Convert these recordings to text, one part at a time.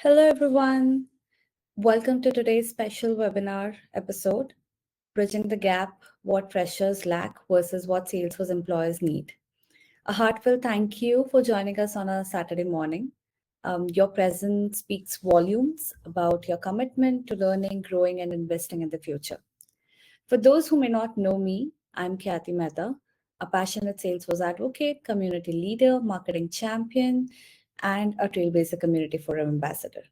Hello, everyone. Welcome to today's special webinar episode Bridging the Gap What Freshers Lack versus What Salesforce Employers Need. A heartfelt thank you for joining us on a Saturday morning. Your presence speaks volumes about your commitment to learning, growing, and investing in the future. For those who may not know me, I'm Khyati Mehta, a passionate Salesforce advocate, community leader, marketing champion, and a Trailblazer Community Forum ambassador.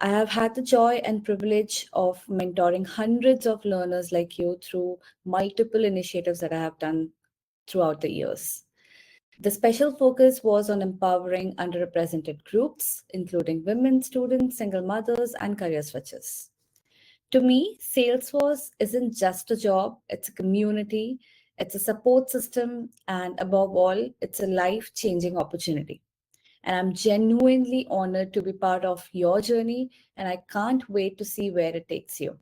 I have had the joy and privilege of mentoring hundreds of learners like you through multiple initiatives that I have done throughout the years. The special focus was on empowering underrepresented groups, including women, students, single mothers, and career switchers. To me, Salesforce isn't just a job, it's a community, it's a support system, and above all, it's a life changing opportunity. And I'm genuinely honored to be part of your journey, and I can't wait to see where it takes you.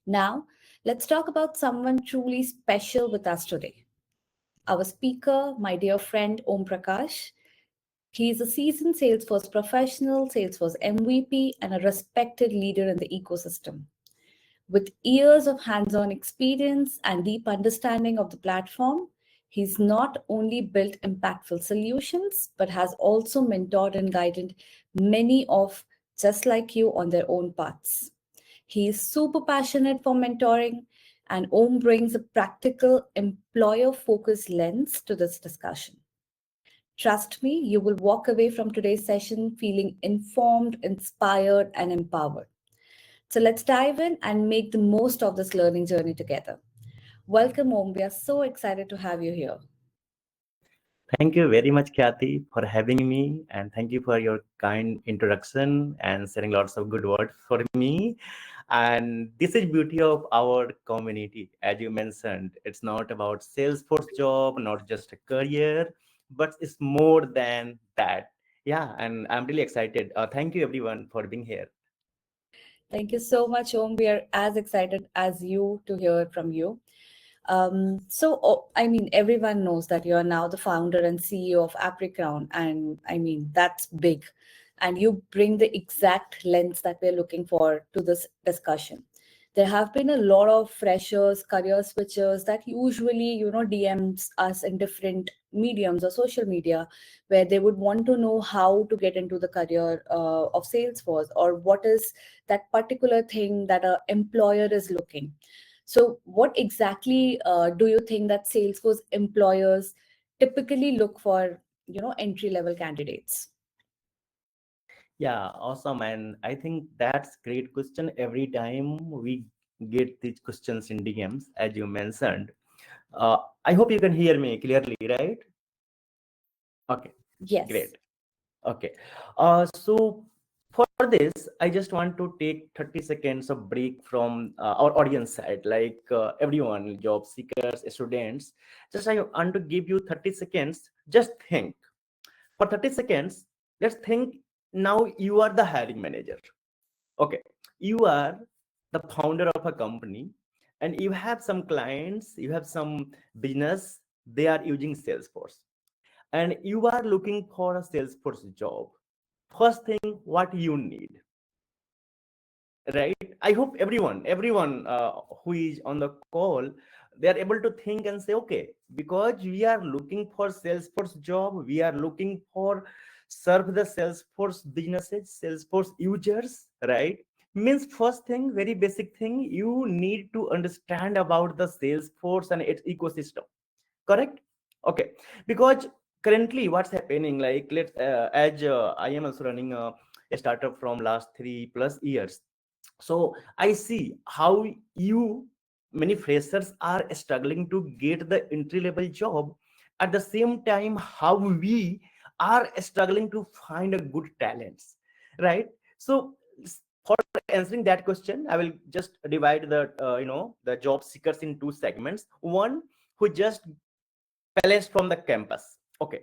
Now, let's talk about someone truly special with us today. Our speaker, my dear friend Om Prakash. He is a seasoned Salesforce professional, Salesforce MVP, and a respected leader in the ecosystem. With years of hands on experience and deep understanding of the platform, he's not only built impactful solutions, but has also mentored and guided many of just like you on their own paths. He is super passionate for mentoring, and Om brings a practical, employer focused lens to this discussion. Trust me, you will walk away from today's session feeling informed, inspired, and empowered. So let's dive in and make the most of this learning journey together. Welcome, Om. We are so excited to have you here. Thank you very much, Kathy, for having me, and thank you for your kind introduction and sharing lots of good words for me. And this is beauty of our community, as you mentioned. It's not about Salesforce job, not just a career, but it's more than that. Yeah, and I'm really excited. Thank you, everyone, for being here. Thank you so much, Om. We are as excited as you to hear from you. Everyone knows that you're now the founder and CEO of Apricrown, and that's big. And you bring the exact lens that we're looking for to this discussion. There have been a lot of freshers, career switchers that usually, DMs us in different mediums or social media where they would want to know how to get into the career of Salesforce or what is that particular thing that an employer is looking. So, what exactly do you think that Salesforce employers typically look for, entry level candidates? Yeah, awesome. And I think that's great question. Every time we get these questions in DMs, as you mentioned. I hope you can hear me clearly, right? Okay, Yes. great. Okay. So for this, I just want to take 30 seconds of break from our audience side, like everyone, job seekers, students. Just I want to give you 30 seconds. Just think. For 30 seconds, let's think now you are the hiring manager. Okay. You are the founder of a company and you have some clients, you have some business, they are using Salesforce and you are looking for a Salesforce job. First thing, what you need, right? I hope everyone who is on the call, they are able to think and say, okay, because we are looking for Salesforce job, we are looking for serve the Salesforce businesses, Salesforce users, right? Means first thing, very basic thing, you need to understand about the Salesforce and its ecosystem, correct? Okay, because currently what's happening, like let's as I am also running a startup from last 3+ years, so I see how you many freshers are struggling to get the entry level job, at the same time how we are struggling to find a good talents, right? So for answering that question, I will just divide the the job seekers in two segments. One who just placed from the campus, okay,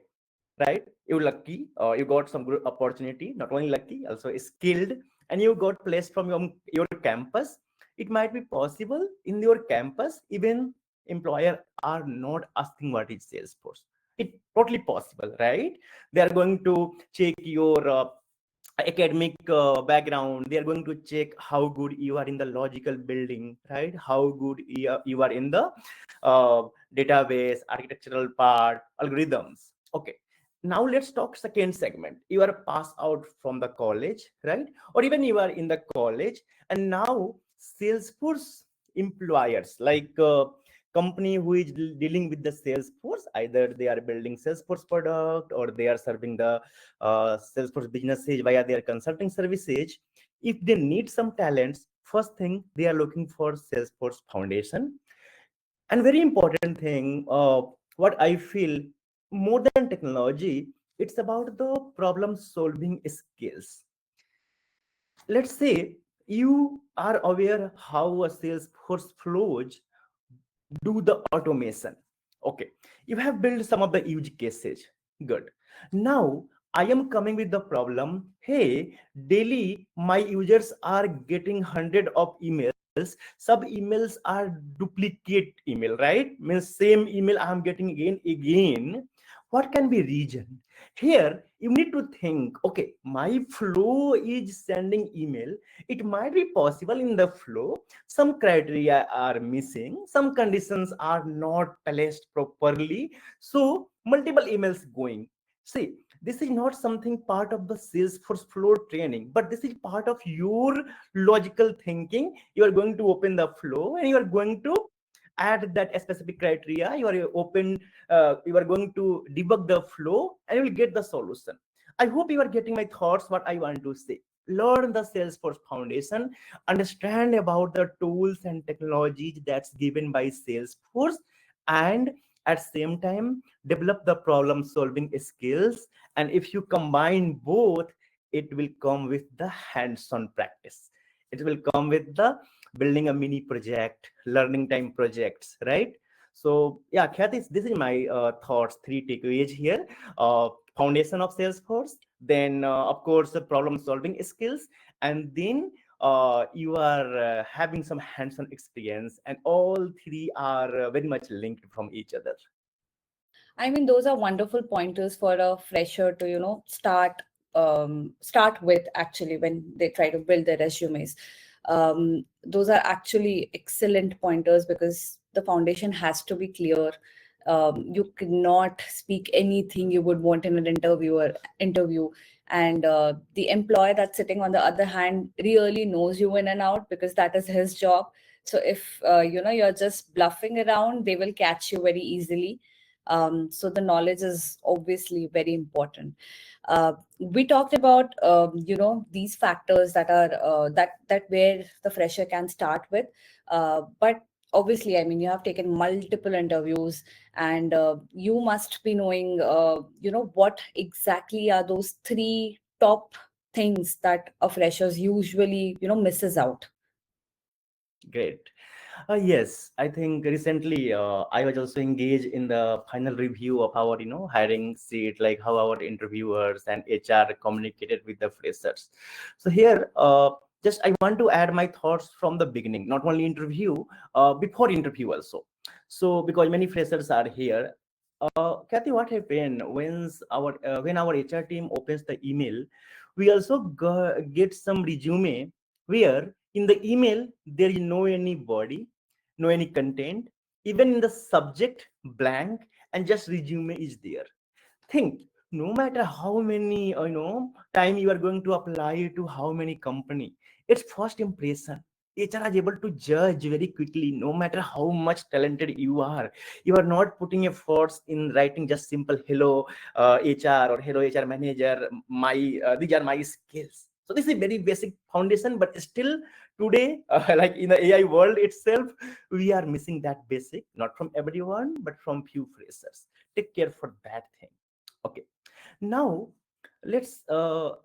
right? You lucky, you got some good opportunity, not only lucky, also skilled, and you got placed from your campus. It might be possible in your campus even employer are not asking what is Salesforce. It totally possible, right? They are going to check your academic background. They are going to check how good you are in the logical building, right? How good you are in the uh, database architectural part, algorithms. Okay, now let's talk second segment. You are passed out from the college, right? Or even you are in the college, and now Salesforce employers, like company who is dealing with the Salesforce, either they are building Salesforce product or they are serving the Salesforce businesses via their consulting services. If they need some talents, first thing they are looking for Salesforce Foundation. And very important thing, what I feel, more than technology, it's about the problem solving skills. Let's say you are aware how a Salesforce flows, do the automation. Okay, you have built some of the use cases. Good. Now I am coming with the problem. Hey, daily my users are getting hundred of emails. Some emails are duplicate email, right? Means same email I am getting again. What can be reason? Here you need to think, okay, my flow is sending email. It might be possible in the flow some criteria are missing, some conditions are not placed properly, so multiple emails going. See, this is not something part of the Salesforce flow training, but this is part of your logical thinking. You are going to open the flow and you are going to add that specific criteria. You are open, you are going to debug the flow and you will get the solution. I hope you are getting my thoughts, what I want to say. Learn the Salesforce foundation, understand about the tools and technologies that's given by Salesforce, and at same time develop the problem solving skills. And if you combine both, it will come with the hands-on practice. It will come with the building a mini project, learning time projects, right? So yeah, Khyati, this is my thoughts, three takeaways here. Foundation of Salesforce, then of course the problem solving skills, and then you are having some hands-on experience, and all three are very much linked from each other. I mean, those are wonderful pointers for a fresher to, start with actually when they try to build their resumes. Those are actually excellent pointers because the foundation has to be clear. You cannot speak anything you would want in an interview, and the employer that's sitting on the other hand really knows you in and out because that is his job. So if you're just bluffing around, they will catch you very easily. So the knowledge is obviously very important. We talked about these factors that are that where the fresher can start with, but obviously, I mean, you have taken multiple interviews, and you must be knowing what exactly are those three top things that a freshers usually misses out. Great. Yes, I think recently I was also engaged in the final review of our, hiring seat, like how our interviewers and HR communicated with the freshers. So here, just I want to add my thoughts from the beginning, not only interview, before interview also. So because many freshers are here, Kathy, what happened when our HR team opens the email, we also get some resume where in the email there is no any body, no any content, even in the subject blank, and just resume is there. Think, no matter how many time you are going to apply to how many company, it's first impression. HR is able to judge very quickly. No matter how much talented you are not putting efforts in writing just simple hello HR or hello HR manager, my these are my skills. So this is a very basic foundation, but still today like in the AI world itself, we are missing that basic, not from everyone but from few freshers. Take care for that thing. Okay, now let's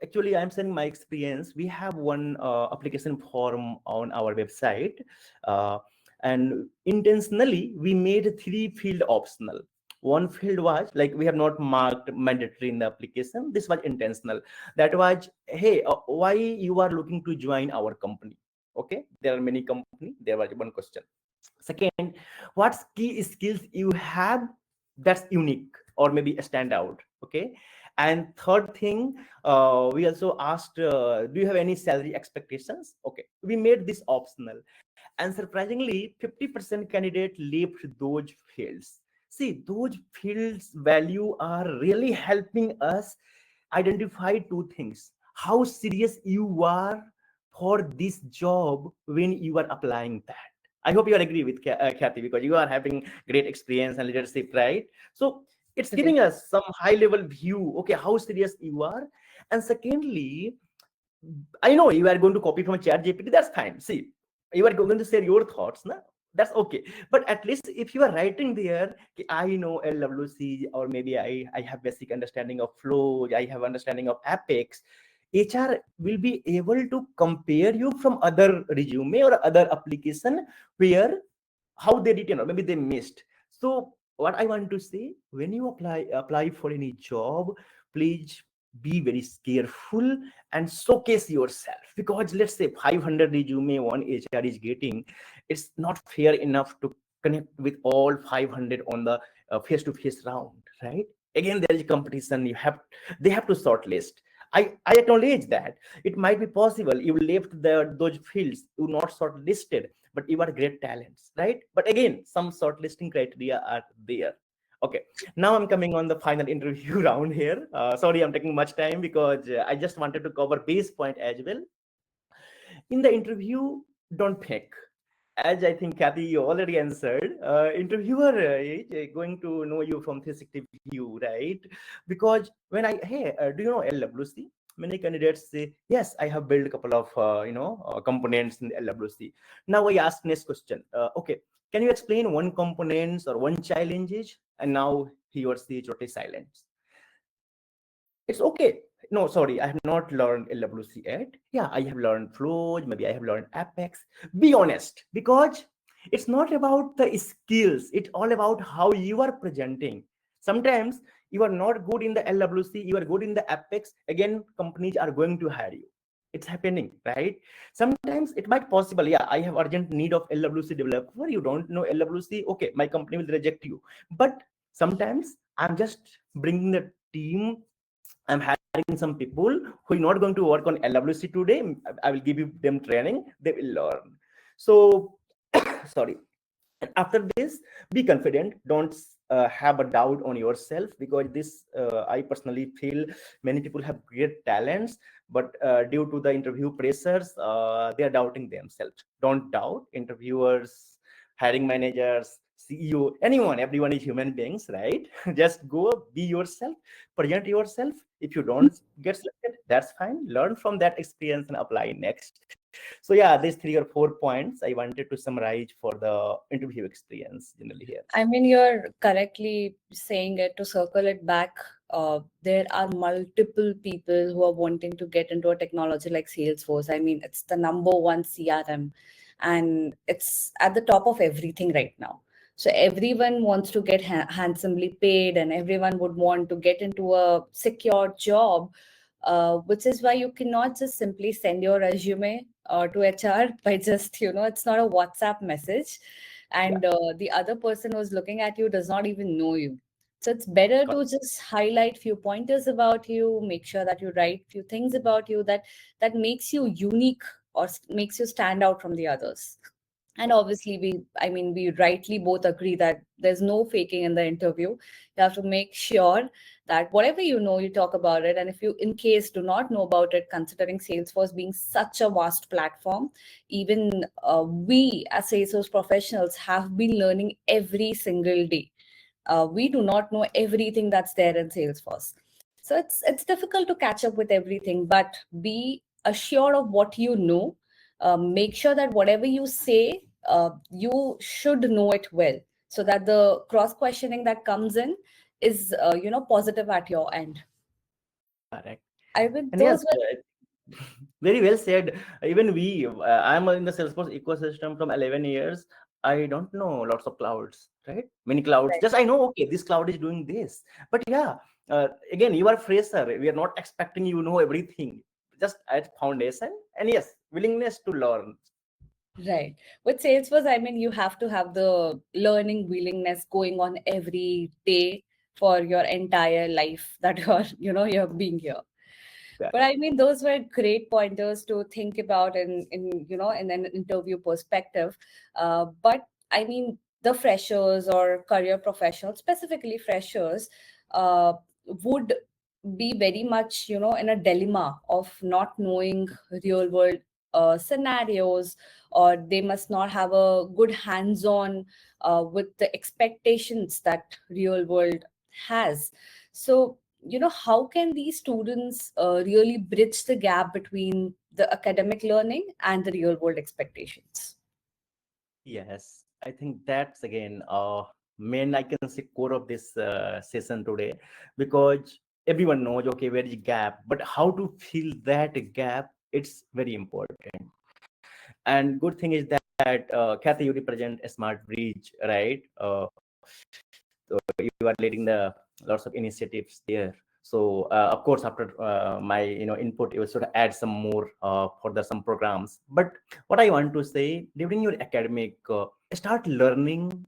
actually I'm sharing my experience. We have one application form on our website, uh, and intentionally we made three field optional. One field was like we have not marked mandatory in the application. This was intentional. That was, hey, why you are looking to join our company? Okay, there are many company. There was one question. Second, what key skills you have that's unique or maybe a standout. Okay, And third thing, we also asked, do you have any salary expectations? Okay, we made this optional. And surprisingly, 50% candidate left those fields. See, those fields value are really helping us identify two things: how serious you are for this job when you are applying that. I hope you are agree with Kathy, because you are having great experience and leadership, right? So it's Right. giving us some high level view, okay, how serious you are. And secondly, I know you are going to copy from a chat GPT, that's fine. See, you are going to share your thoughts, na? That's okay. But at least if you are writing there, "Ki I know LWC, or maybe I have basic understanding of flow, I have understanding of Apex," HR will be able to compare you from other resume or other application where how they did, or maybe they missed. So what I want to say, when you apply for any job, please be very careful and showcase yourself, because let's say 500 resume one HR is getting, it's not fair enough to connect with all 500 on the face to face round, right? Again, there is competition, they have to shortlist. I acknowledge that it might be possible you left those fields, you not shortlisted, but you are great talents, right? But again, some shortlisting criteria are there. Okay, now I'm coming on the final interview round here. Sorry, I'm taking much time, because I just wanted to cover base point as well. In the interview, don't pick. As I think Kathy you already answered, interviewer is going to know you from 360 view, right? Because when hey, do you know LWC? Many candidates say, yes, I have built a couple of components in LWC. Now I ask next question. Okay, can you explain one components or one challenges? And now he or she is totally silent. It's okay. No, sorry, I have not learned LWC yet. Yeah, I have learned flows, maybe I have learned Apex. Be honest, because it's not about the skills, it's all about how you are presenting. Sometimes you are not good in the LWC, you are good in the Apex. Again, companies are going to hire you. It's happening, right? Sometimes it might possible. Yeah, I have urgent need of LWC developer. You don't know LWC. Okay, my company will reject you. But sometimes I'm just bringing the team. I'm hiring some people who are not going to work on LWC today. I will give you them training. They will learn. So, sorry. And after this, be confident. Don't have a doubt on yourself, because this I personally feel many people have great talents, but due to the interview pressures, they are doubting themselves. Don't doubt. Interviewers, hiring managers, CEO, anyone, everyone is human beings, right? Just go, be yourself, present yourself. If you don't get selected, that's fine. Learn from that experience and apply next. So yeah, these 3 or 4 points I wanted to summarize for the interview experience generally here. I mean, you're correctly saying it. To circle it back, there are multiple people who are wanting to get into a technology like Salesforce. I mean, it's the number one CRM, and it's at the top of everything right now. So everyone wants to get handsomely paid, and everyone would want to get into a secure job, which is why you cannot just simply send your resume to HR by just, it's not a WhatsApp message, Yeah, and the other person who's looking at you does not even know you. So it's better correct. to just highlight few pointers about you, make sure that you write few things about you that makes you unique, or makes you stand out from the others. And obviously, we rightly both agree that there's no faking in the interview. You have to make sure that whatever you know, you talk about it. And if you in case do not know about it, considering Salesforce being such a vast platform, even we as Salesforce professionals have been learning every single day. We do not know everything that's there in Salesforce. So it's difficult to catch up with everything, but be assured of what you know. Make sure that whatever you say, you should know it well, so that the cross questioning that comes in is positive at your end. Correct. I would And yes, those were very well said. Even we, I'm in the Salesforce ecosystem from 11 years. I don't know lots of clouds, right? Many clouds. right. Just I know, okay, this cloud is doing this. But yeah, again, you are fresher. We are not expecting you know everything. Just at foundation, and yes, willingness to learn. Right. With Salesforce, I mean, you have to have the learning willingness going on every day. for your entire life that you're being here. But I mean, those were great pointers to think about in an interview perspective. But I mean, the freshers or career professionals, specifically freshers, would be very much, in a dilemma of not knowing real world scenarios, or they must not have a good hands-on with the expectations that real world has. So, how can these students really bridge the gap between the academic learning and the real world expectations? Yes, I think that's again main, I can say, core of this session today, because everyone knows, okay, where is gap, but how to fill that gap, it's very important. And good thing is that Kathy, you represent a smart bridge, right? So you are leading the lots of initiatives there. So of course, after my input, you should add some more for the some programs. But what I want to say, during your academic, start learning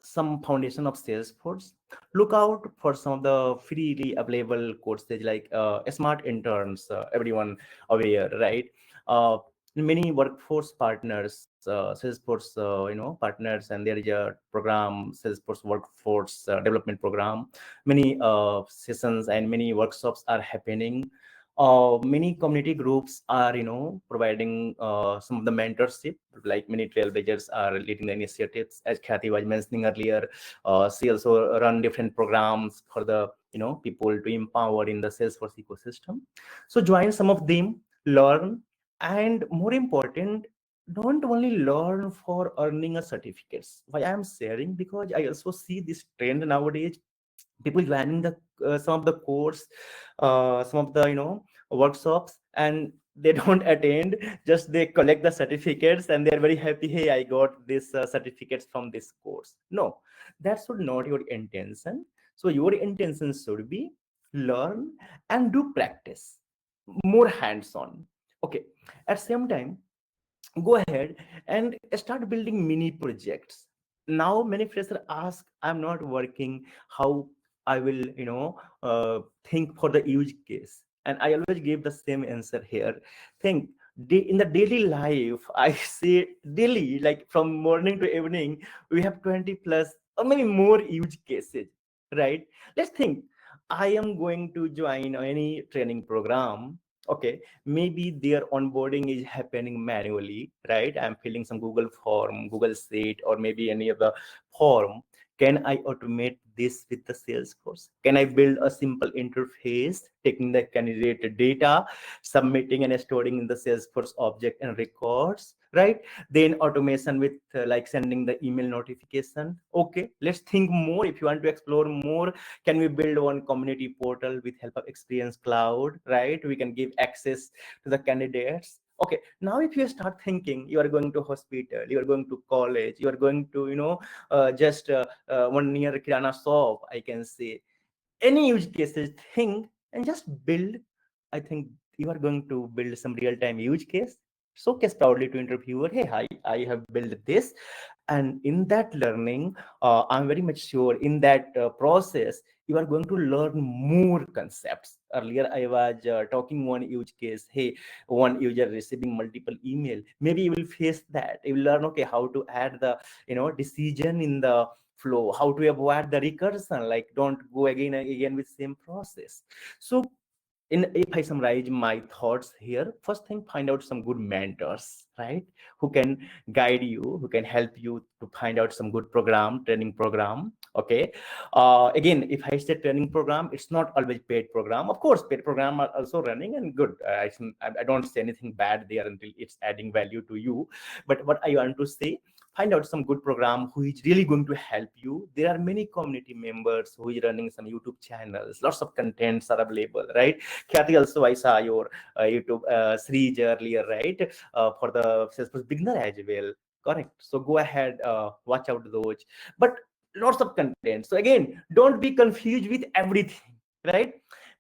some foundation of Salesforce. Look out for some of the freely available courses like smart interns, everyone aware, right? uh, Many workforce partners, Salesforce partners, and there is a program, Salesforce workforce development program. Many sessions and many workshops are happening. Many community groups are providing some of the mentorship, like many trailblazers are leading the initiatives, as Kathy was mentioning earlier. She also run different programs for the people to empower in the Salesforce ecosystem. So join some of them, learn, and more important, don't only learn for earning a certificates. Why I am sharing, because I also see this trend nowadays, people joining the some of the course, some of the workshops, and they don't attend, just they collect the certificates and they're very happy, hey, I got this certificates from this course. No, that should not your intention. So your intention should be learn and do practice, more hands on. Okay, at same time, go ahead and start building mini projects. Now many freshers ask, I'm not working, how I will think for the use case. And I always give the same answer here. Think, in the daily life, I say daily, like from morning to evening, we have 20 plus or maybe more use cases, right? Let's think, I am going to join any training program. Okay, maybe their onboarding is happening manually, right? I'm filling some Google form, Google Sheet, or maybe any other form. Can I automate this with the Salesforce? Can I build a simple interface, taking the candidate data, submitting and storing in the Salesforce object and records, right? Then automation with like sending the email notification. Okay, let's think more. If you want to explore more, can we build one community portal with help of Experience Cloud, right? We can give access to the candidates. Okay, now if you start thinking, you are going to hospital, you are going to college, you are going to just one near kirana shop, I can say, any use cases, think and just build. I think you are going to build some real-time use case, showcase proudly to interviewer, hey, hi, I have built this. And in that learning, I'm very much sure in that process, you are going to learn more concepts. Earlier I was talking one use case, hey, one user receiving multiple email, maybe you will face that, you will learn, okay, how to add the decision in the flow, how to avoid the recursion, like don't go again and again with same process. So if I summarize my thoughts here, first thing, find out some good mentors, right? Who can guide you, who can help you to find out some good program, training program. Okay. Again, if I say training program, it's not always paid program. Of course, paid program are also running and good. I don't say anything bad there until it's adding value to you. But what I want to say, find out some good program who is really going to help you. There are many community members who is running some YouTube channels, lots of contents are available, right? Kathy, also I saw your YouTube Srij earlier, right? For the Salesforce beginner as well. Correct. So go ahead, watch out those. But lots of content. So again, don't be confused with everything, right?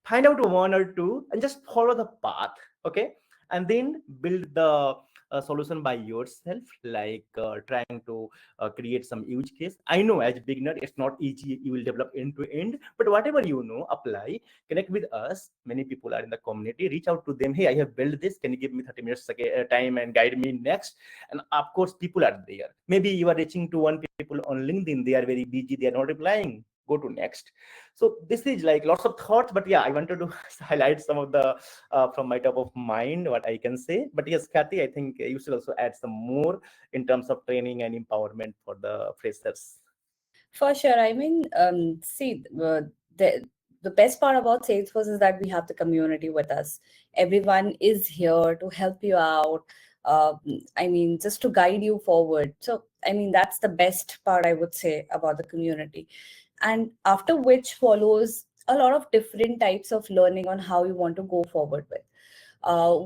Find out one or two and just follow the path. Okay. And then build the solution by yourself, like trying to create some use case. I know as beginner it's not easy, you will develop end to end, but whatever you know, apply, connect with us. Many people are in the community, reach out to them. Hey, I have built this, can you give me 30 minutes time and guide me next? And of course people are there. Maybe you are reaching to one people on LinkedIn, they are very busy, they are not replying, go to next. So this is like lots of thoughts, but yeah, I wanted to highlight some of the from my top of mind what I can say. But yes, Kathy, I think you should also add some more in terms of training and empowerment for the freshers. For sure. I mean, see, the best part about Salesforce is that we have the community with us. Everyone is here to help you out. Uh, I mean, just to guide you forward. So, I mean, that's the best part I would say about the community. And after which follows a lot of different types of learning on how you want to go forward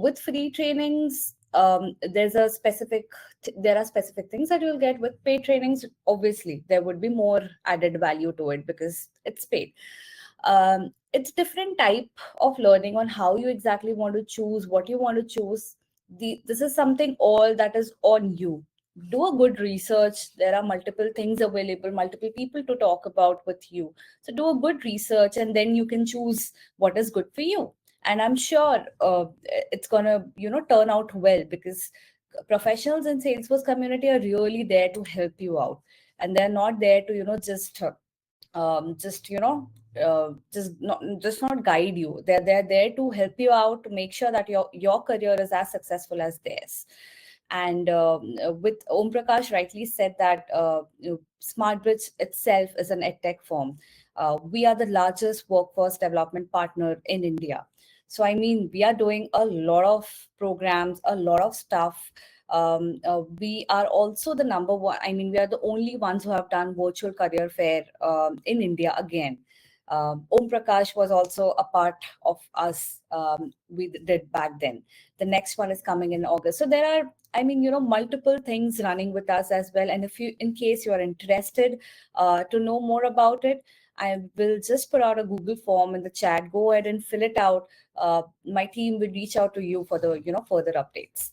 with free trainings. There are specific things that you'll get. With paid trainings, obviously there would be more added value to it because it's paid. It's different type of learning on how you exactly want to choose what you want to choose. This is something all that is on you. Do a good research. There are multiple things available, multiple people to talk about with you. So do a good research and then you can choose what is good for you. And I'm sure it's gonna turn out well, because professionals in Salesforce community are really there to help you out, and they're not there to just just not guide you. They're there to help you out, to make sure that your career is as successful as theirs. And with Om Prakash rightly said that SmartBridge itself is an edtech firm. We are the largest workforce development partner in India. So I mean, we are doing a lot of programs, a lot of stuff. We are also the number one. I mean, we are the only ones who have done virtual career fair in India again. Om Prakash was also a part of us. We did back then. The next one is coming in August. So there are, I mean, multiple things running with us as well. And if you, in case you are interested to know more about it, I will just put out a Google form in the chat. Go ahead and fill it out. My team will reach out to you for the further updates.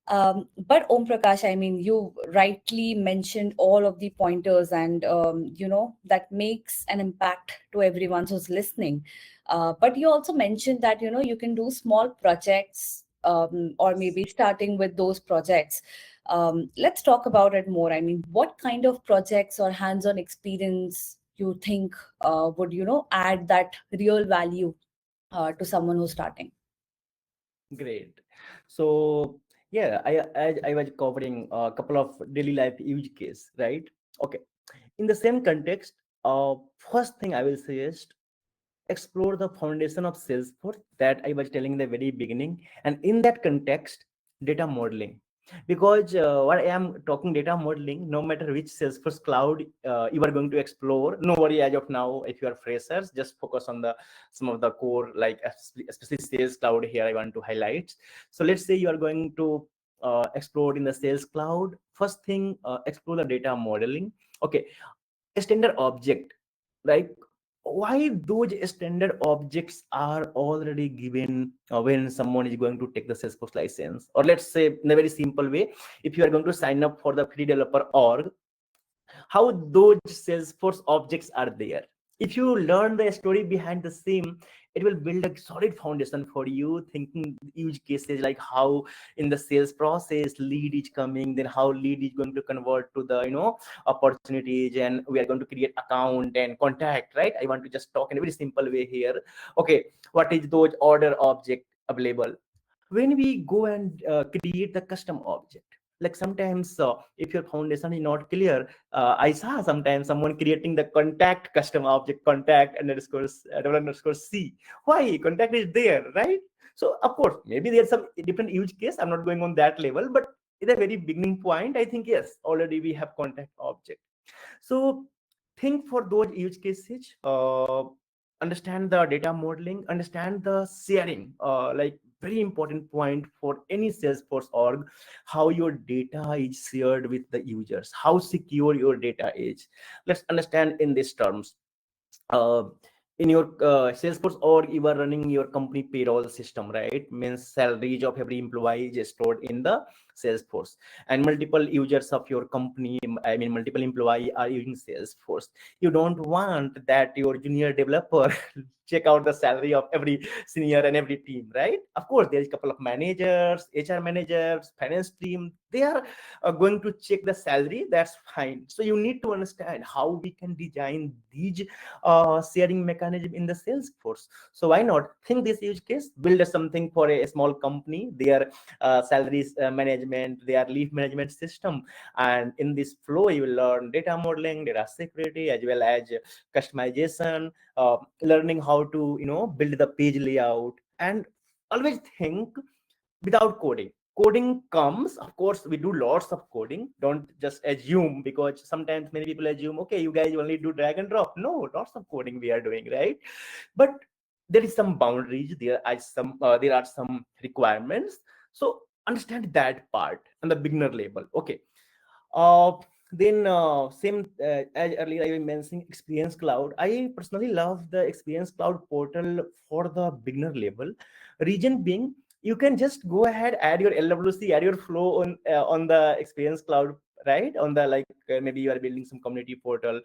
But Om Prakash, I mean, you rightly mentioned all of the pointers, and that makes an impact to everyone who's listening. But you also mentioned that you can do small projects, or maybe starting with those projects. Let's talk about it more. I mean, what kind of projects or hands-on experience you think would add that real value to someone who's starting? Great. So yeah, I was covering a couple of daily life use case, right? Okay. In the same context, first thing I will suggest, explore the foundation of Salesforce that I was telling in the very beginning, and in that context, data modeling. Because what I am talking data modeling, no matter which Salesforce cloud you are going to explore, no worry as of now. If you are freshers, just focus on the some of the core, like especially Sales Cloud. Here I want to highlight. So let's say you are going to explore in the Sales Cloud. First thing, explore the data modeling. Okay, standard object, right? Why those standard objects are already given when someone is going to take the Salesforce license? Or let's say in a very simple way, if you are going to sign up for the free developer org, how those Salesforce objects are there. If you learn the story behind the scene, it will build a solid foundation for you thinking use cases, like how in the sales process lead is coming, then how lead is going to convert to the opportunities, and we are going to create account and contact, right? I want to just talk in a very simple way here. Okay, what is those order object available when we go and create the custom object? Like sometimes if your foundation is not clear, I saw sometimes someone creating the contact custom object, contact underscore double underscore c. Why contact is there, right? So of course maybe there's some different use case, I'm not going on that level, but in a very beginning point, I think yes, already we have contact object. So think for those use cases, understand the data modeling, understand the sharing, like very important point for any Salesforce org, how your data is shared with the users, how secure your data is. Let's understand in these terms. in your Salesforce, or you are running your company payroll system, right? Means salaries of every employee is stored in the Salesforce, and multiple users of your company, I mean multiple employee are using Salesforce. You don't want that your junior developer check out the salary of every senior and every team, right? Of course there's a couple of managers, HR managers, finance team, they are going to check the salary, that's fine. So you need to understand how we can design these sharing mechanism in the Salesforce. So why not think this use case, build something for a small company, their salaries management, their leave management system, and in this flow you will learn data modeling, data security, as well as customization, learning how to build the page layout. And always think without coding. Coding comes, of course, we do lots of coding. Don't just assume, because sometimes many people assume, okay, you guys only do drag and drop. No, lots of coding we are doing, right? But there is some boundaries. There are some requirements. So understand that part on the beginner level. Okay. Uh, then same as earlier I was mentioning Experience Cloud. I personally love the Experience Cloud portal for the beginner level. Reason being, you can just go ahead, add your LWC, add your flow on the Experience Cloud, right? On the like maybe you are building some community portal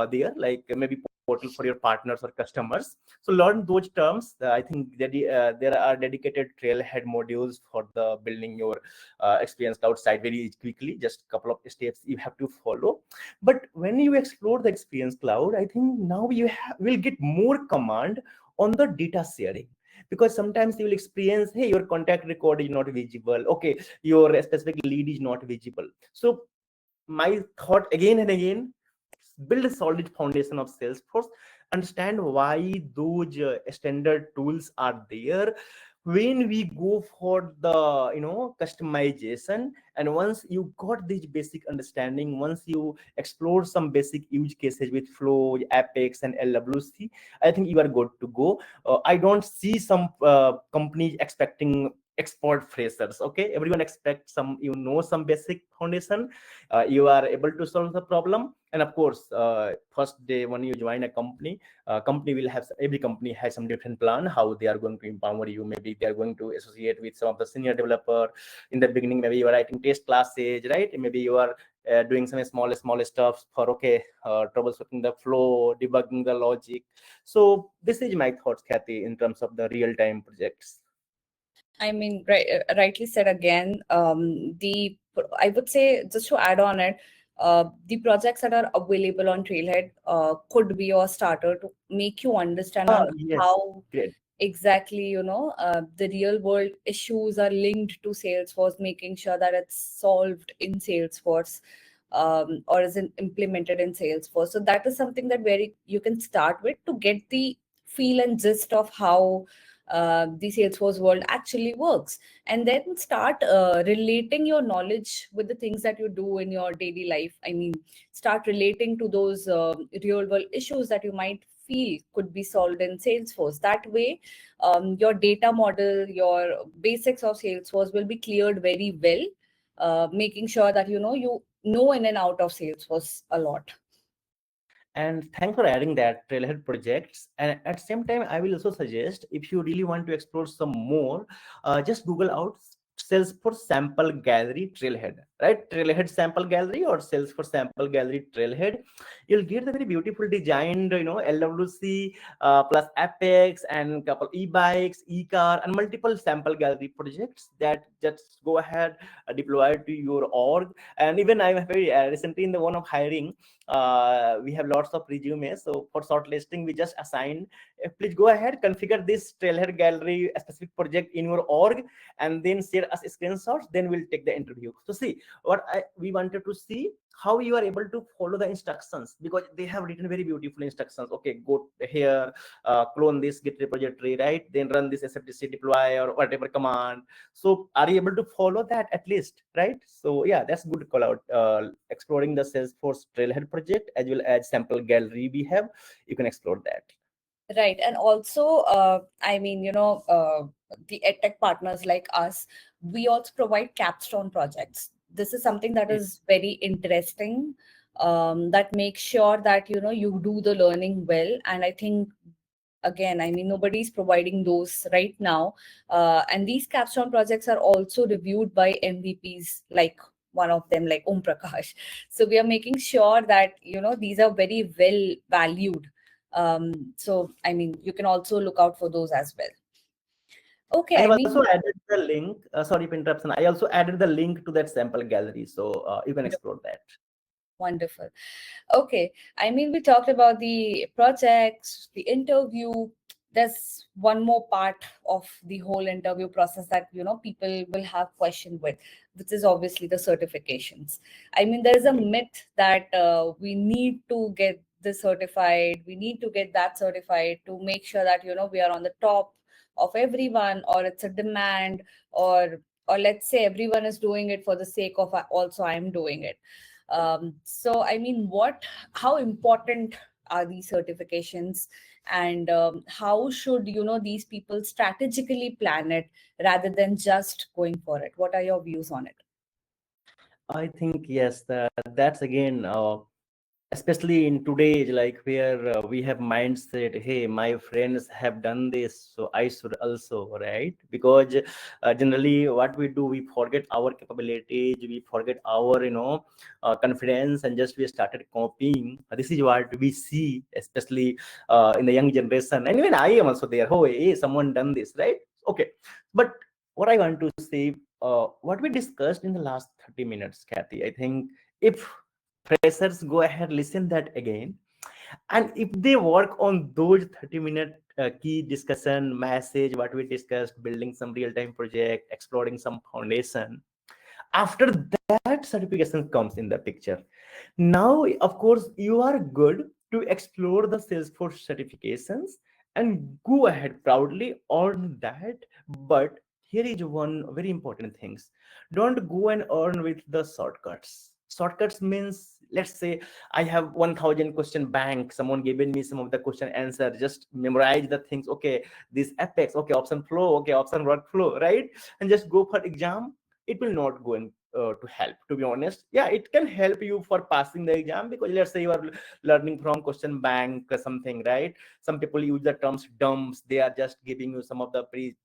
there, like maybe portal for your partners or customers. So learn those terms. I think that there are dedicated Trailhead modules for the building your Experience Cloud site very quickly. Just a couple of steps you have to follow. But when you explore the Experience Cloud, I think now will get more command on the data sharing, because sometimes you will experience, hey, your contact record is not visible, okay, your specific lead is not visible. So my thought again and again, build a solid foundation of Salesforce, understand why those standard tools are there. When we go for the customization, and once you got this basic understanding, once you explore some basic use cases with flow, apex, and LWC, I think you are good to go. I don't see some companies expecting expert freshers. Okay, everyone expects some, some basic foundation. You are able to solve the problem. And of course, first day when you join a company, company will have, every company has some different plan how they are going to empower you. Maybe they are going to associate with some of the senior developer in the beginning. Maybe you are writing test classes, right? Maybe you are doing some small stuff for, okay, troubleshooting the flow, debugging the logic. So this is my thoughts, Kathy, in terms of the real time projects. I mean, rightly said again. I would say, just to add on it, the projects that are available on Trailhead could be your starter to make you understand on Yes, how great. exactly the real world issues are linked to Salesforce, making sure that it's solved in Salesforce, or is implemented in Salesforce. So that is something that very you can start with to get the feel and gist of how the Salesforce world actually works, and then start relating your knowledge with the things that you do in your daily life. I mean, start relating to those real world issues that you might feel could be solved in Salesforce. That way, your data model, your basics of Salesforce will be cleared very well, making sure that you know in and out of Salesforce a lot. And thanks for adding that Trailhead projects. And at the same time, I will also suggest, if you really want to explore some more, just Google out Salesforce sample gallery Trailhead, right? Trailhead sample gallery or Salesforce sample gallery Trailhead. You'll get the very beautiful designed, LWC plus Apex and couple e-bikes, e-car, and multiple sample gallery projects that just go ahead, deploy to your org. And even I'm very recently in the one of hiring, we have lots of resumes. So for shortlisting, we just assign, please go ahead, configure this Trailhead gallery, a specific project in your org, and then share us screenshots. Then we'll take the interview. So see, we wanted to see how you are able to follow the instructions, because they have written very beautiful instructions. Okay, go here, clone this Git repository, right? Then run this sfdc deploy or whatever command. So are you able to follow that at least, right? So yeah, that's good call out. Exploring the Salesforce Trailhead project as well as sample gallery we have, you can explore that. Right. And also, I mean, the edtech partners like us, we also provide capstone projects. This is something that Great. is very interesting, that makes sure that, you do the learning well. And I think again, I mean, nobody's providing those right now. And these capstone projects are also reviewed by MVPs, like one of them, like Prakash. So we are making sure that, these are very well valued. So, I mean, you can also look out for those as well. Okay, I I have also mean, added the link. Sorry for interruption. I also added the link to that sample gallery, so you can wonderful. explore that. Wonderful. Okay. I mean, we talked about the projects, the interview. There's one more part of the whole interview process that, people will have question with, which is obviously the certifications. I mean, there is a myth that we need to get this certified, we need to get that certified to make sure that, we are on the top of everyone, or it's a demand, or let's say everyone is doing it for the sake of also I'm doing it. So, I mean, how important are these certifications, and how should, these people strategically plan it rather than just going for it? What are your views on it? I think yes, that's again, especially in today's like where we have mindset. Hey, my friends have done this, so I should also, right? Because generally, what we do, we forget our capabilities, we forget our confidence, and just we started copying. This is what we see, especially in the young generation, and even I am also there. Oh, hey, someone done this, right? Okay, but what I want to say, what we discussed in the last 30 minutes, Kathy, I think if freshers go ahead, listen that again, and if they work on those 30-minute key discussion message, what we discussed, building some real-time project, exploring some foundation, after that certification comes in the picture. Now of course you are good to explore the Salesforce certifications and go ahead proudly earn that. But here is one very important things: don't go and earn with the shortcuts. Shortcuts means, let's say I have 1000 question bank, someone given me some of the question answer, just memorize the things. Okay, this apex, okay, option flow, okay, option workflow, right? And just go for exam. It will not go to help, to be honest. Yeah, it can help you for passing the exam, because let's say you are learning from question bank or something, right? Some people use the terms dumps. They are just giving you some of the pre,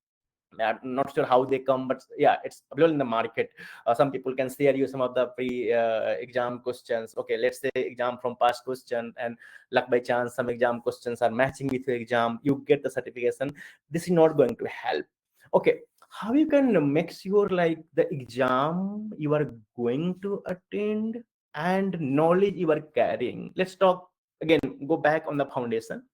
I'm not sure how they come, but yeah, it's available in the market. Some people can share you some of the pre exam questions. Okay, let's say exam from past question, and luck by chance some exam questions are matching with your exam, you get the certification. This is not going to help. Okay, how you can make sure like the exam you are going to attend and knowledge you are carrying? Let's talk again, go back on the foundation.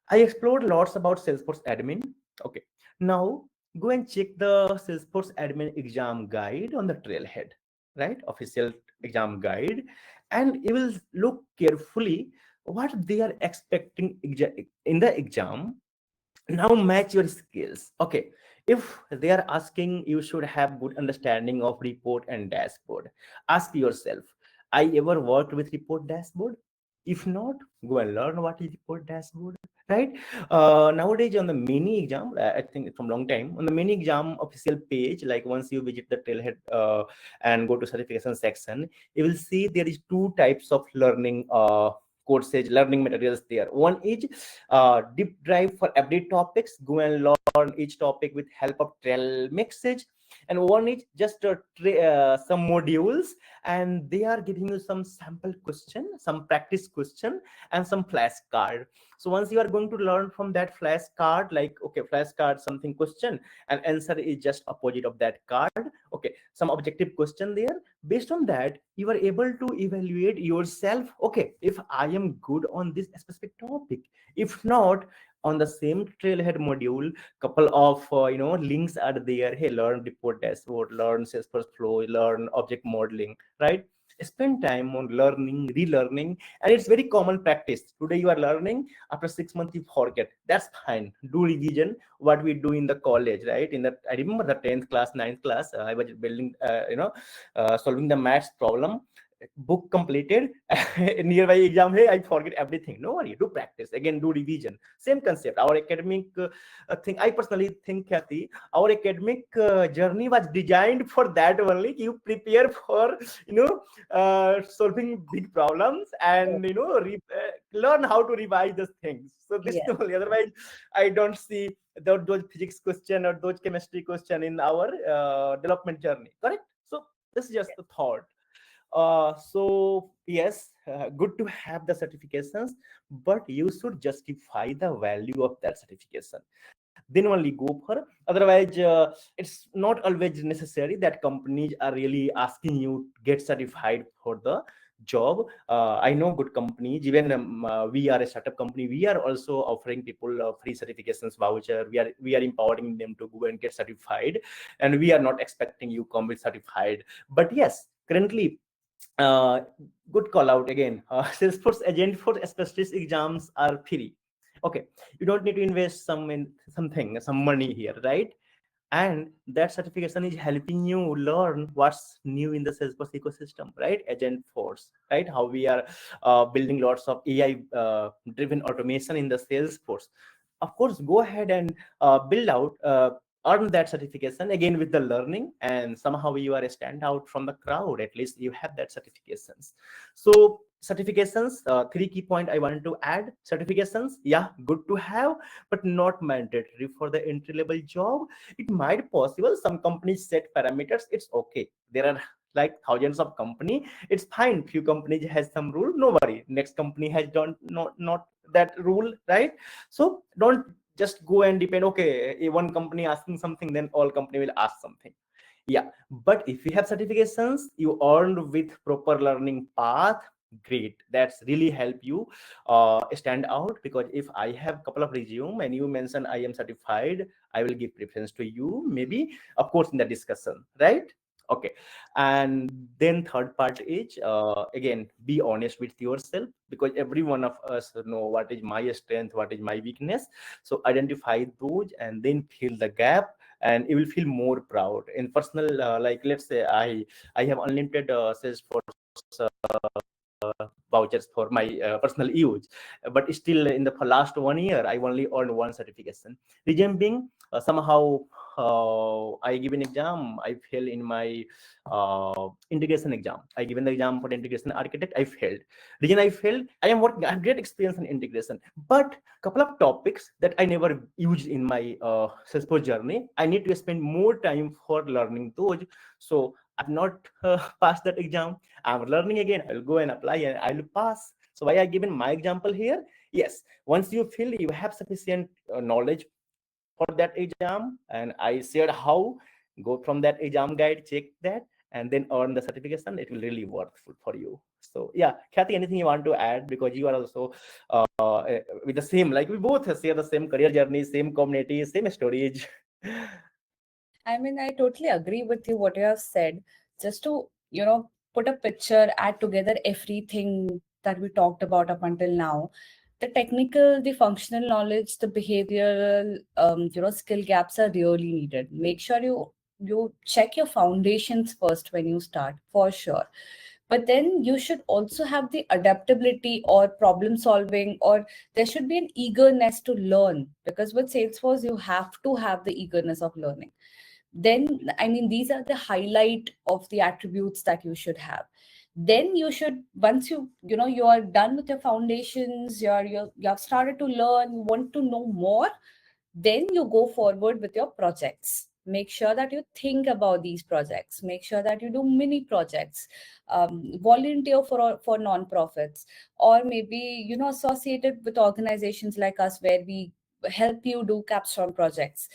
I explored lots about Salesforce admin. Okay, now go and check the Salesforce admin exam guide on the Trailhead, right? Official exam guide, and you will look carefully what they are expecting in the exam. Now match your skills. Okay, if they are asking you should have good understanding of report and dashboard, ask yourself, I ever worked with report dashboard? If not, go and learn what is report dashboard, right? Nowadays on the mini exam, I think from long time, on the mini exam official page, like once you visit the Trailhead and go to certification section, you will see there is two types of learning courses, learning materials there. One is deep dive for every topics, go and learn each topic with help of trail message. And one is just some modules, and they are giving you some sample question, some practice question, and some flashcard. So once you are going to learn from that flashcard, like okay, flashcard something question, and answer is just opposite of that card. Okay, some objective question there. Based on that, you are able to evaluate yourself. Okay, if I am good on this specific topic, if not, on the same Trailhead module, couple of links are there. Hey, learn report dashboard, learn Salesforce flow, learn object modeling, right? Spend time on learning, relearning, and it's very common practice. Today you are learning, after 6 months you forget. That's fine. Do revision. What we do in the college, right? In the, I remember the 10th class, 9th class, I was building solving the maths problem. book completed, nearby exam, hey, I forget everything. No worry, do practice again, do revision. Same concept. Our academic thing, I personally think, Kathy, our academic journey was designed for that only. You prepare for, solving big problems, and learn how to revise those things. So this Yes. only. Otherwise, I don't see those physics question or those chemistry question in our development journey. Correct. So this is just the thought. So yes, good to have the certifications, but you should justify the value of that certification. Then only go for. Otherwise, it's not always necessary that companies are really asking you to get certified for the job. I know good companies. Even we are a startup company. We are also offering people free certifications voucher. We are empowering them to go and get certified, and we are not expecting you come with certified. But yes, currently, uh, good call out again. Salesforce agent for specialist exams are free. Okay, you don't need to invest some money here, right? And that certification is helping you learn what's new in the Salesforce ecosystem, right? Agent force, right? How we are building lots of AI driven automation in the Salesforce. Of course, go ahead and build out, earn that certification again with the learning, and somehow you are a standout from the crowd. At least you have that certifications. So certifications, three key point I wanted to add. Certifications, yeah, good to have, but not mandatory for the entry level job. It might possible some companies set parameters. It's okay. There are like thousands of company. It's fine. Few companies has some rule. No worry. Next company has done not that rule, right? So don't just go and depend. Okay, one company asking something, then all company will ask something. Yeah, but if you have certifications you earned with proper learning path, great. That's really help you stand out. Because if I have couple of resume and you mention I am certified, I will give preference to you, maybe, of course, in the discussion, right? Okay. And then third part is, again, be honest with yourself, because every one of us know what is my strength, what is my weakness. So identify those and then fill the gap, and you will feel more proud in personal, like let's say I have unlimited Salesforce vouchers for my personal use, but still in the last 1 year I only earned one certification. Reason being, somehow I give an exam, I fail in my integration exam. I given the exam for integration architect, I failed. Reason I failed, I have great experience in integration, but couple of topics that I never used in my Salesforce journey, I need to spend more time for learning those. So I've not passed that exam. I'm learning again. I'll go and apply and I'll pass. So why I given my example here? Yes, once you feel you have sufficient knowledge for that exam, and I shared how, go from that exam guide, check that, and then earn the certification. It will really worthful for you. So yeah, Kathy, anything you want to add? Because you are also with the same, like we both share the same career journey, same community, same stories. I mean, I totally agree with you what you have said. Just to, put a picture, add together everything that we talked about up until now. The technical, the functional knowledge, the behavioral, skill gaps are really needed. Make sure you check your foundations first when you start, for sure. But then you should also have the adaptability or problem solving, or there should be an eagerness to learn, because with Salesforce you have to have the eagerness of learning. Then, I mean, these are the highlight of the attributes that you should have. Then you should, once you are done with your foundations, you have started to learn, you want to know more, then you go forward with your projects. Make sure that you think about these projects, make sure that you do mini projects, volunteer for non-profits, or maybe associated with organizations like us where we help you do capstone projects.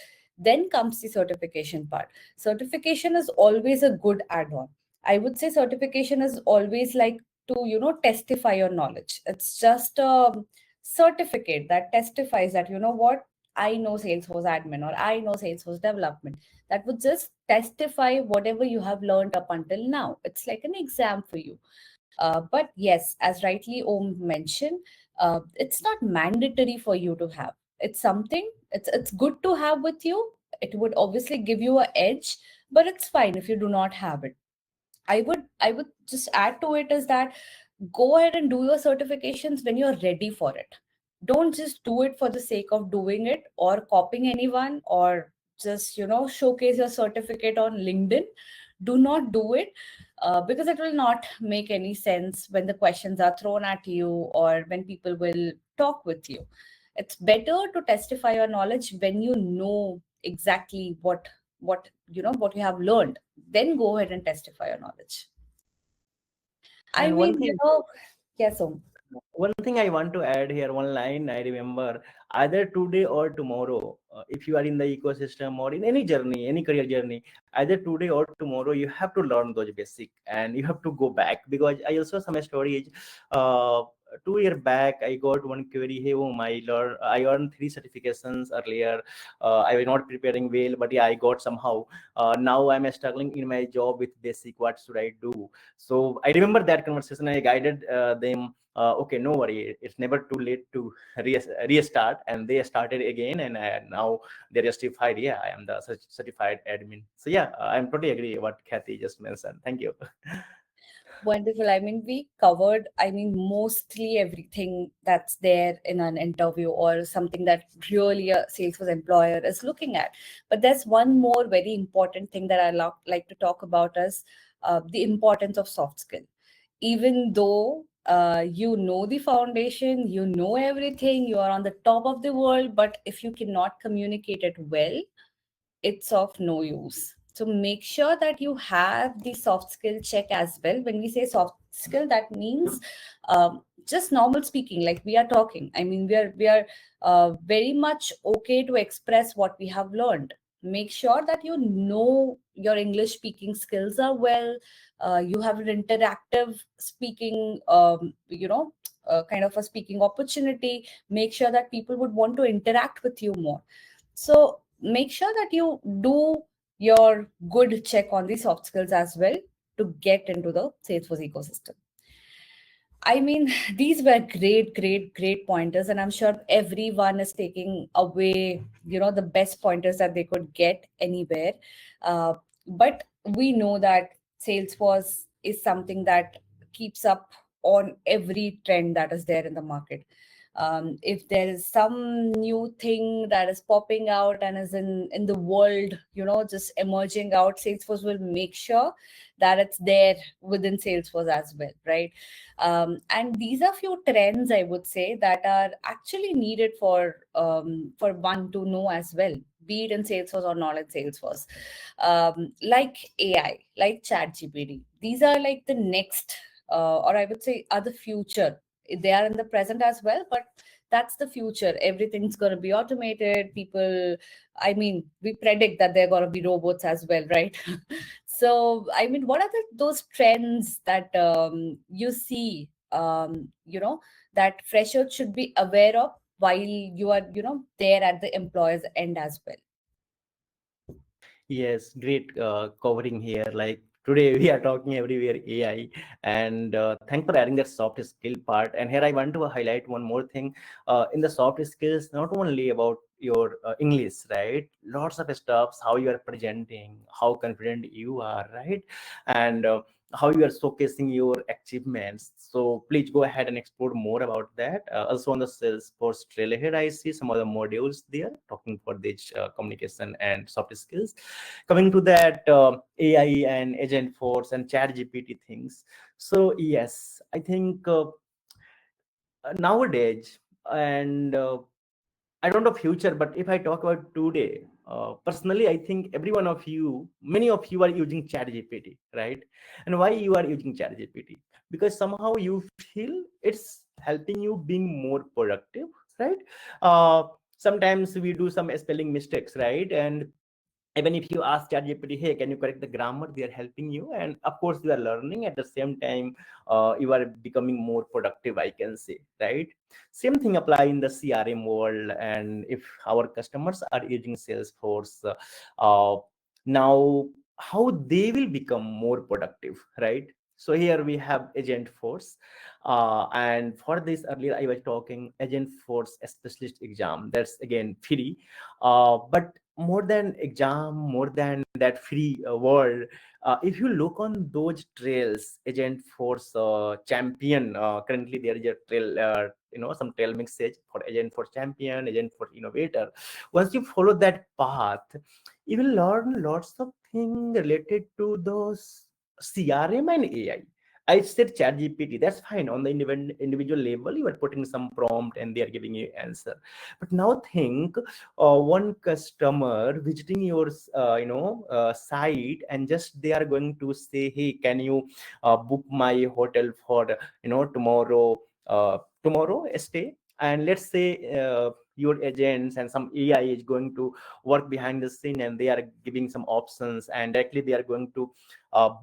Then comes the certification part. Certification is always a good add-on. I would say certification is always like to testify your knowledge. It's just a certificate that testifies that what, I know Salesforce admin, or I know Salesforce development. That would just testify whatever you have learned up until now. It's like an exam for you. But yes, as rightly Om mentioned, it's not mandatory for you to have. It's something, it's good to have with you. It would obviously give you an edge, but it's fine if you do not have it. I would just add to it is that go ahead and do your certifications when you're ready for it. Don't just do it for the sake of doing it or copying anyone, or just showcase your certificate on LinkedIn. Do not do it, because it will not make any sense when the questions are thrown at you or when people will talk with you. It's better to testify your knowledge when you know exactly what you have learned. Then go ahead and testify your knowledge. I And one mean, thing yes, so one thing I want to add here, one line I remember, either today or tomorrow, if you are in the ecosystem or in any journey, any career journey, either today or tomorrow, you have to learn those basic and you have to go back. Because I also some stories, uh, 2 year back, I got one query, hey, oh, I earned 3 certifications earlier. I was not preparing well, but yeah, I got somehow. Now I'm struggling in my job with basic. What should I do? So I remember that conversation. I guided them, okay, no worry, it's never too late to restart. And they started again, and now they're justified. Yeah, I am the certified admin. So yeah, I'm totally agree what Kathy just mentioned. Thank you. wonderful. I mean, we covered, mostly everything that's there in an interview or something that really a Salesforce employer is looking at. But there's one more very important thing that like to talk about is the importance of soft skill. Even though you know the foundation, you know everything, you are on the top of the world, but if you cannot communicate it well, it's of no use. So make sure that you have the soft skill check as well. When we say soft skill, that means just normal speaking, like we are talking. I mean, we are very much okay to express what we have learned. Make sure that you know your English speaking skills are well. You have an interactive speaking, kind of a speaking opportunity. Make sure that people would want to interact with you more. So make sure that you do your good check on the soft skills as well to get into the Salesforce ecosystem. I mean, these were great, great, great pointers, and I'm sure everyone is taking away, the best pointers that they could get anywhere. But we know that Salesforce is something that keeps up on every trend that is there in the market. If there is some new thing that is popping out and is in the world, just emerging out, Salesforce will make sure that it's there within Salesforce as well, right? And these are few trends, I would say, that are actually needed for one to know as well, be it in Salesforce or not in Salesforce. Like AI, like ChatGPT, these are like the next, or I would say, are the future. They are in the present as well, but that's the future. Everything's going to be automated. People, I mean, we predict that they're going to be robots as well, right? So, I mean, what are those trends that you see, that freshers should be aware of while you are, there at the employer's end as well? Yes, great covering here. Like today, we are talking everywhere AI, and thanks for adding that soft skill part. And here I want to highlight one more thing. In the soft skills, not only about your English, right? Lots of stuffs, how you are presenting, how confident you are, right? And how you are showcasing your achievements. So please go ahead and explore more about that. Also on the Salesforce Trailhead, I see some other modules there talking for this communication and soft skills. Coming to that AI and agent force and chat GPT things. So yes, I think nowadays, and I don't know future, but if I talk about today, personally, I think every one of you, many of you are using ChatGPT, right? And why you are using ChatGPT? Because somehow you feel it's helping you being more productive, right? Uh, Sometimes we do some spelling mistakes, right? And even if you ask ChatGPT, hey, can you correct the grammar? They are helping you, and of course, you are learning at the same time. You are becoming more productive, I can say, right? Same thing apply in the CRM world, and if our customers are using Salesforce, uh, now how they will become more productive, right? So here we have agent force, and for this earlier I was talking agent force specialist exam. That's again free, but more than exam, more than that free world. If you look on those trails, agent force champion, currently there is a trail, some trail message for agent force champion, agent for innovator. Once you follow that path, you will learn lots of things related to those CRM and AI. I said chat GPT, that's fine. On the individual level, you are putting some prompt and they are giving you answer. But now think, one customer visiting your site, and just they are going to say, hey, can you book my hotel for tomorrow stay. And let's say your agents and some AI is going to work behind the scene, and they are giving some options, and directly they are going to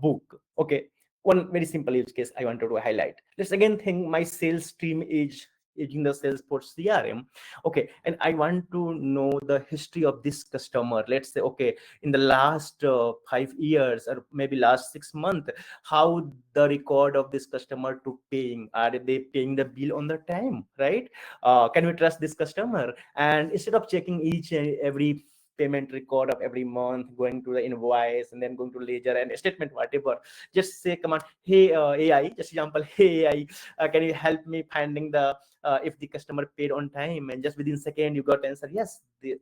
book. Okay, one very simple use case I wanted to highlight. Let's again think my sales team is using the Salesforce CRM. Okay, and I want to know the history of this customer. Let's say, okay, in the last 5 years or maybe last 6 months, how the record of this customer to paying, are they paying the bill on the time, right? Can we trust this customer? And instead of checking each and every payment record of every month, going to the invoice and then going to ledger and statement, whatever, just say command, hey AI, just example, hey AI, can you help me finding the if the customer paid on time, and just within second you got answer, yes,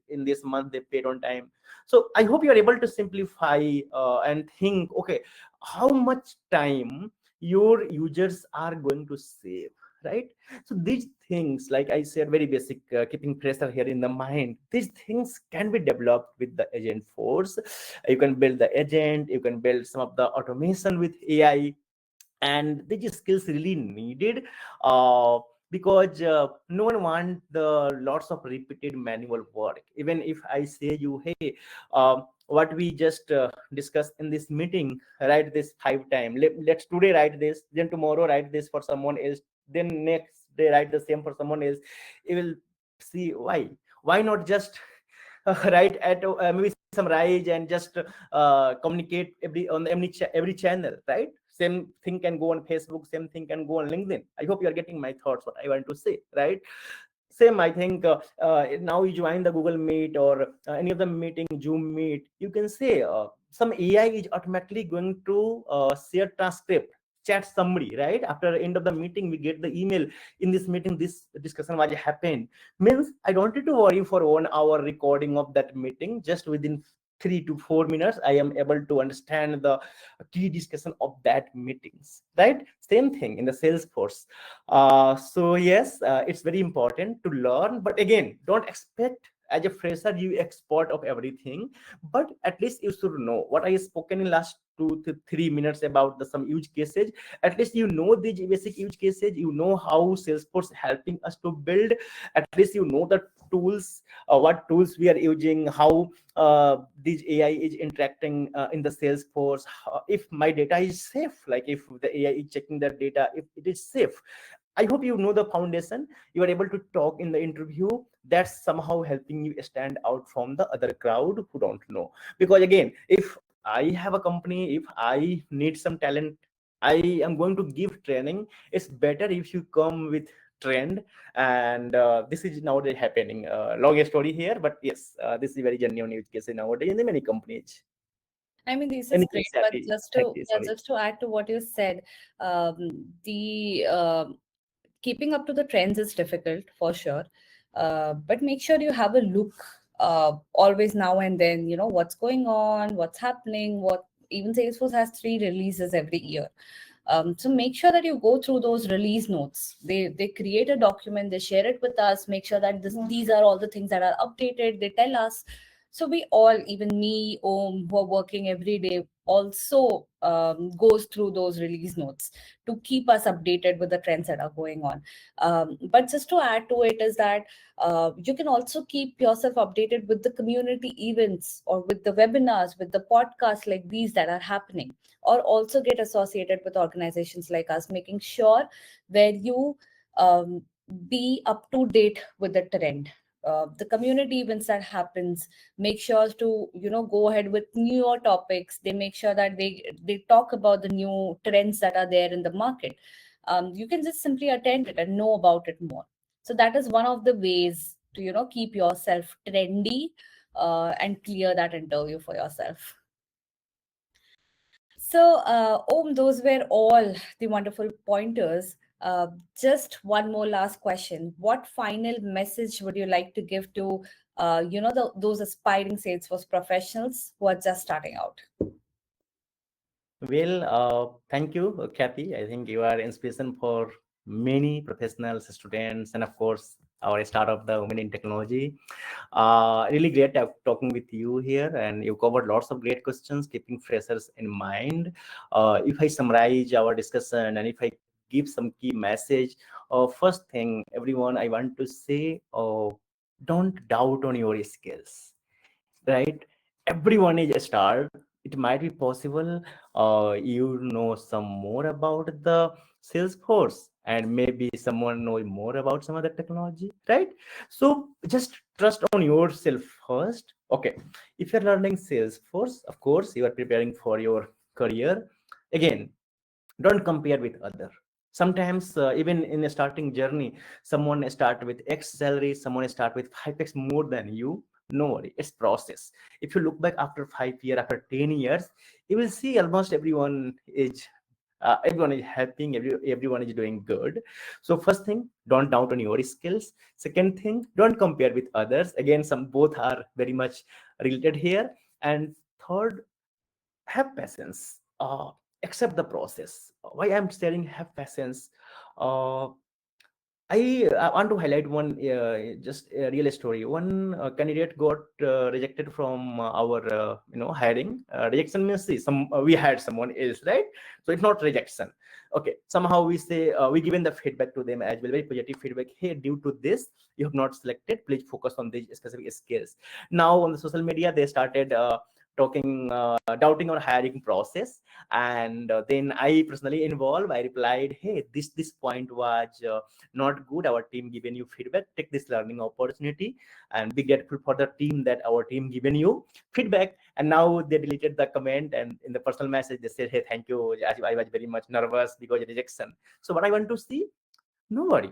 in this month they paid on time. So I hope you are able to simplify and think, okay, how much time your users are going to save, right? So these things, like I said, very basic, keeping pressure here in the mind, these things can be developed with the agent force. You can build the agent, you can build some of the automation with AI, and these skills really needed, uh, because no one want the lots of repeated manual work. Even if I say you, hey, what we just discussed in this meeting, write this 5 times. Let's today write this, then tomorrow write this for someone else, then next day write the same for someone else. You will see why not just write at maybe some rise and just communicate every channel, right? Same thing can go on Facebook, same thing can go on LinkedIn. I hope you are getting my thoughts, what I want to say, right? Same, I think, now you join the Google Meet or any of the meeting, Zoom Meet, you can say some AI is automatically going to share transcript, chat summary, right? After the end of the meeting, we get the email, in this meeting this discussion was happened. Means I don't need to worry for 1 hour recording of that meeting. Just within 3 to 4 minutes I am able to understand the key discussion of that meetings, right? Same thing in the Salesforce. So yes, it's very important to learn, but again, don't expect as a fresher you expert of everything. But at least you should know what I have spoken in last 2 to 3 minutes about the some use cases. At least you know the basic use cases, you know how Salesforce helping us to build. At least you know the tools, what tools we are using, how this AI is interacting in the Salesforce. If my data is safe, like if the AI is checking that data, if it is safe. I hope you know the foundation. You are able to talk in the interview. That's somehow helping you stand out from the other crowd who don't know. Because again, if I have a company, if I need some talent, I am going to give training. It's better if you come with trend. And this is nowadays happening. Long story here, but yes, this is very genuine use case nowadays in the many companies. I mean, this is Anything great, but Sati, just like to this yeah, only. just to add to what you said, the keeping up to the trends is difficult for sure, but make sure you have a look always now and then. You know what's going on, what's happening. What even Salesforce has 3 releases every year. So make sure that you go through those release notes. They create a document, they share it with us. Make sure that these are all the things that are updated. They tell us. So we all, even me, who are working every day, also goes through those release notes to keep us updated with the trends that are going on. But just to add to it is that you can also keep yourself updated with the community events or with the webinars, with the podcasts like these that are happening, or also get associated with organizations like us, making sure where you um, be up to date with the trend. The community events that happens, make sure to go ahead with newer topics. They make sure that they talk about the new trends that are there in the market. You can just simply attend it and know about it more. So that is one of the ways to keep yourself trendy, and clear that interview for yourself. So, Om, those were all the wonderful pointers. Just one more last question. What final message would you like to give to, those aspiring Salesforce professionals who are just starting out? Well, thank you, Kathy. I think you are inspiration for many professionals, students, and of course, our start of the women in technology. Really great talking with you here, and you covered lots of great questions, keeping freshers in mind. If I summarize our discussion and if I give some key message, first thing, everyone, I want to say, don't doubt on your skills, right? Everyone is a star. It might be possible you know some more about the Salesforce, and maybe someone knows more about some other technology, right? So just trust on yourself first. Okay, if you're learning Salesforce, of course you are preparing for your career. Again, don't compare with other. Sometimes even in a starting journey, someone start with X salary, someone start with 5x more than you. No worry, it's process. If you look back after 5 years, after 10 years, you will see almost everyone is helping, everyone is doing good. So first thing, don't doubt on your skills. Second thing, don't compare with others. Again, some both are very much related here. And third, have patience, accept the process. Why I'm saying have patience, uh, I want to highlight one just a real story. One candidate got rejected from our hiring. Rejection means, see, some we had someone else, right? So it's not rejection. Okay, somehow we say we given the feedback to them as well, very positive feedback. Hey, due to this, you have not selected. Please focus on these specific skills. Now on the social media, they started talking, doubting on hiring process, and then I personally involved. I replied, hey, this point was. Not good. Our team given you feedback. Take this learning opportunity and be grateful for the team that our team given you feedback. And now they deleted the comment, and in the personal message they said, hey, thank you, I was very much nervous because of rejection. So what I want to see, no worry,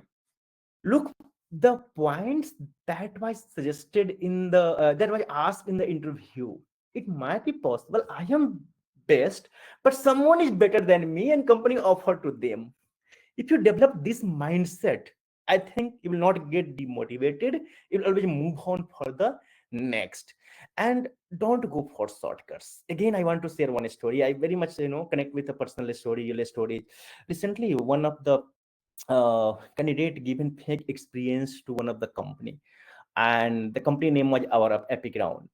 look, the points that was suggested in the that was asked in the interview, it might be possible I am best, but someone is better than me and company offer to them. If you develop this mindset, I think you will not get demotivated. You will always move on for the next. And don't go for shortcuts. Again, I want to share one story. I very much connect with a personal story, real story. Recently, one of the candidate given fake experience to one of the company, and the company name was our Epic Round.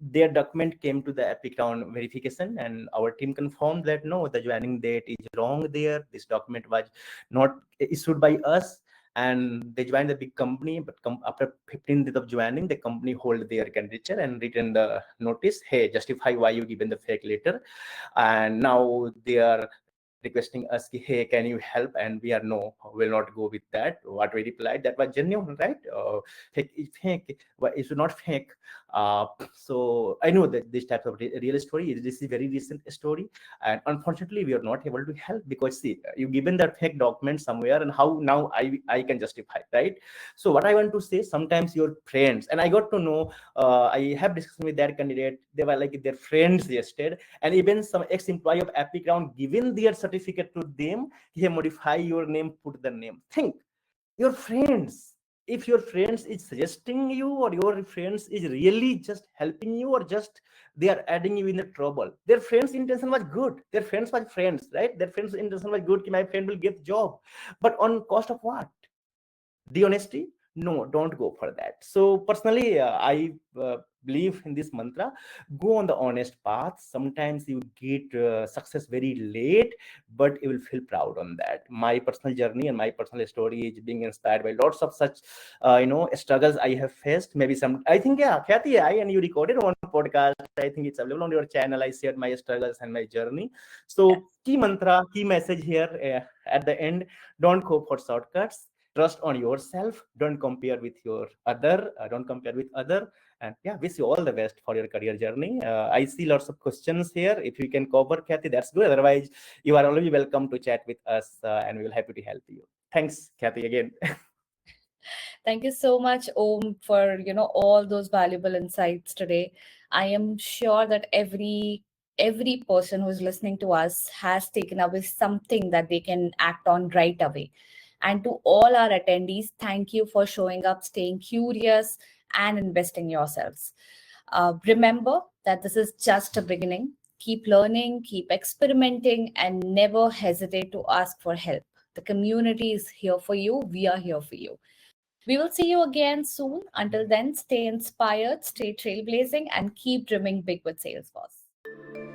Their document came to the Epic Round verification, and our team confirmed that no, the joining date is wrong there. This document was not issued by us, and they joined the big company. But after 15 days of joining, the company hold their candidature and written the notice. Hey, justify why you given the fake letter, and now they are requesting us, hey, can you help? And we are no, will not go with that. What we replied, that was genuine, right? Fake is fake, but it should not fake. So I know that this type of real story, this is very recent story, and unfortunately we are not able to help, because see, you given that fake document somewhere, and how now I can justify, right? So what I want to say, sometimes your friends, and I got to know, I have discussion with that candidate, they were like their friends yesterday, and even some ex-employee of Epic Round given their certificate to them. Hey, modify your name, put the name. Think, your friends, if your friends is suggesting you, or your friends is really just helping you, or just they are adding you in the trouble, their friends intention was good, their friends was friends, right? Their friends intention was good, my friend will get job, but on cost of what? The honesty? No, don't go for that. So personally, I believe in this mantra: go on the honest path. Sometimes you get success very late, but you will feel proud on that. My personal journey and my personal story is being inspired by lots of such struggles I have faced. Maybe some, I think, yeah, Kathy, I and you recorded one podcast, I think it's available on your channel. I shared my struggles and my journey. Yes. So key mantra, key message here, at the end: don't go for shortcuts. Trust on yourself. Don't compare with your other. Don't compare with other. And yeah, wish you all the best for your career journey. I see lots of questions here. If you can cover, Kathy, that's good. Otherwise, you are always welcome to chat with us, and we will happy to help you. Thanks, Kathy, again. Thank you so much, Om, for all those valuable insights today. I am sure that every person who's listening to us has taken away something that they can act on right away. And to all our attendees, thank you for showing up, staying curious, and investing yourselves. Remember that this is just a beginning. Keep learning, keep experimenting, and never hesitate to ask for help. The community is here for you. We are here for you. We will see you again soon. Until then, stay inspired, stay trailblazing, and keep dreaming big with Salesforce.